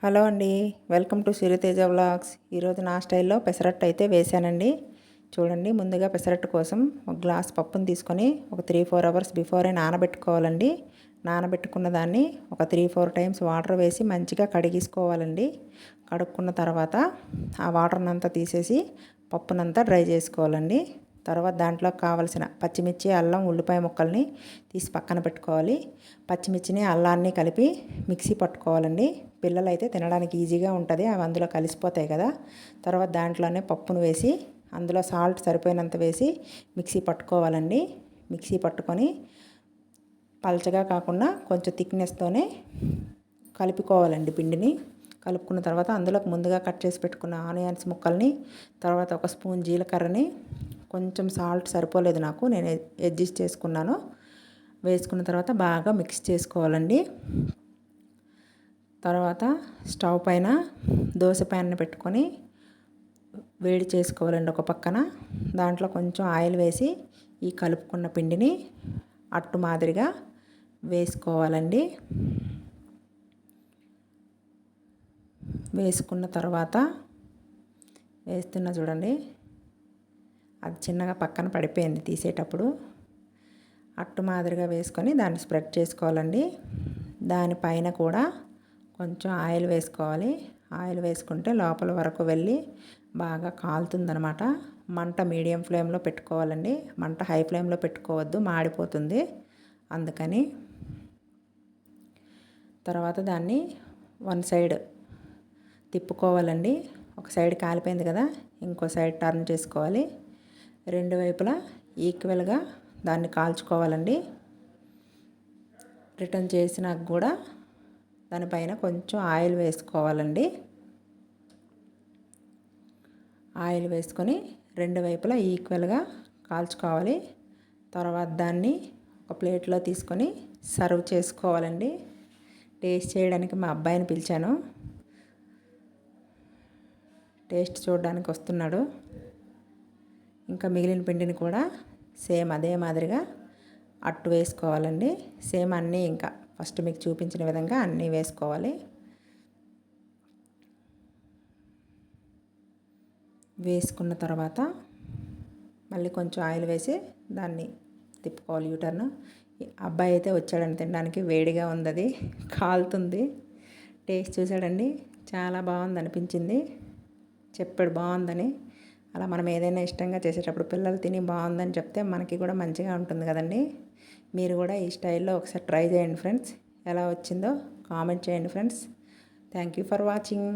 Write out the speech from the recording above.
Hello అండి, welcome to సిరితేజ vlogs. ఈరోజు నా స్టైల్లో పెసరట్టు అయితే వేసానండి. చూడండి, ముందుగా పెసరట్టు కోసం ఒక గ్లాస్ పప్పును తీసుకొని ఒక 3-4 అవర్స్ బిఫోరే నానబెట్టుకోవాలండి. నానబెట్టుకున్న దాన్ని ఒక 3-4 టైమ్స్ వాటర్ వేసి మంచిగా కడిగేసుకోవాలండి. కడుక్కున్న తర్వాత ఆ వాటర్ని అంతా తీసేసి పప్పునంతా డ్రై చేసుకోవాలండి. తర్వాత దాంట్లో కావలసిన పచ్చిమిర్చి, అల్లం, ఉల్లిపాయ ముక్కల్ని తీసి పక్కన పెట్టుకోవాలి. పచ్చిమిర్చిని, అల్లాన్ని కలిపి మిక్సీ పట్టుకోవాలండి. పిల్లలు అయితే తినడానికి ఈజీగా ఉంటుంది, అవి అందులో కలిసిపోతాయి కదా. తర్వాత దాంట్లోనే పప్పును వేసి అందులో సాల్ట్ సరిపోయినంత వేసి మిక్సీ పట్టుకోవాలండి. మిక్సీ పట్టుకొని పలచగా కాకుండా కొంచెం థిక్నెస్తోనే కలుపుకోవాలండి పిండిని. కలుపుకున్న తర్వాత అందులోకి ముందుగా కట్ చేసి పెట్టుకున్న ఆనియన్స్ ముక్కల్ని, తర్వాత ఒక స్పూన్ జీలకర్రని, కొంచెం సాల్ట్ సరిపోలేదు నాకు, నేను అడ్జస్ట్ చేసుకున్నాను. వేసుకున్న తర్వాత బాగా మిక్స్ చేసుకోవాలండి. తర్వాత స్టవ్ పైన దోశ ప్యాన్ని పెట్టుకొని వేడి చేసుకోవాలండి. ఒక పక్కన దాంట్లో కొంచెం ఆయిల్ వేసి ఈ కలుపుకున్న పిండిని అట్టు మాదిరిగా వేసుకోవాలండి. వేసుకున్న తర్వాత వేస్తున్నా చూడండి, అది చిన్నగా పక్కన పడిపోయింది తీసేటప్పుడు. అట్టు మాదిరిగా వేసుకొని దాన్ని స్ప్రెడ్ చేసుకోవాలండి. దానిపైన కూడా కొంచెం ఆయిల్ వేసుకోవాలి. ఆయిల్ వేసుకుంటే లోపల వరకు వెళ్ళి బాగా కాలుతుందనమాట. మంట మీడియం ఫ్లేమ్లో పెట్టుకోవాలండి. మంట హై ఫ్లేమ్లో పెట్టుకోవద్దు, మాడిపోతుంది. అందుకని తర్వాత దాన్ని వన్ సైడ్ తిప్పుకోవాలండి. ఒక సైడ్ కాలిపోయింది కదా, ఇంకో సైడ్ టర్న్ చేసుకోవాలి. రెండు వైపులా ఈక్వల్గా దాన్ని కాల్చుకోవాలండి. రిటర్న్ చేసినాక కూడా దానిపైన కొంచెం ఆయిల్ వేసుకోవాలండి. ఆయిల్ వేసుకొని రెండు వైపులా ఈక్వల్గా కాల్చుకోవాలి. తర్వాత దాన్ని ఒక ప్లేట్లో తీసుకొని సర్వ్ చేసుకోవాలండి. టేస్ట్ చేయడానికి మా అబ్బాయిని పిలిచాను, టేస్ట్ చూడడానికి వస్తున్నాడు. ఇంకా మిగిలిన పిండిని కూడా సేమ్ అదే మాదిరిగా అట్టు వేసుకోవాలండి. సేమ్ అన్నీ ఇంకా ఫస్ట్ మీకు చూపించిన విధంగా అన్నీ వేసుకోవాలి. వేసుకున్న తర్వాత మళ్ళీ కొంచెం ఆయిల్ వేసి దాన్ని తిప్పుకోవాలి యూటర్న్. అబ్బాయి అయితే వచ్చాడని తినడానికి, వేడిగా ఉంది, అది కాలుతుంది. టేస్ట్ చూసాడండి, చాలా బాగుంది అనిపించింది, చెప్పాడు బాగుందని. అలా మనం ఏదైనా ఇష్టంగా చేసేటప్పుడు పిల్లలు తిని బాగుందని చెప్తే మనకి కూడా మంచిగా ఉంటుంది కదండి. మీరు కూడా ఈ స్టైల్లో ఒకసారి ట్రై చేయండి ఫ్రెండ్స్. ఎలా వచ్చిందో కామెంట్ చేయండి friends. Thank you for watching.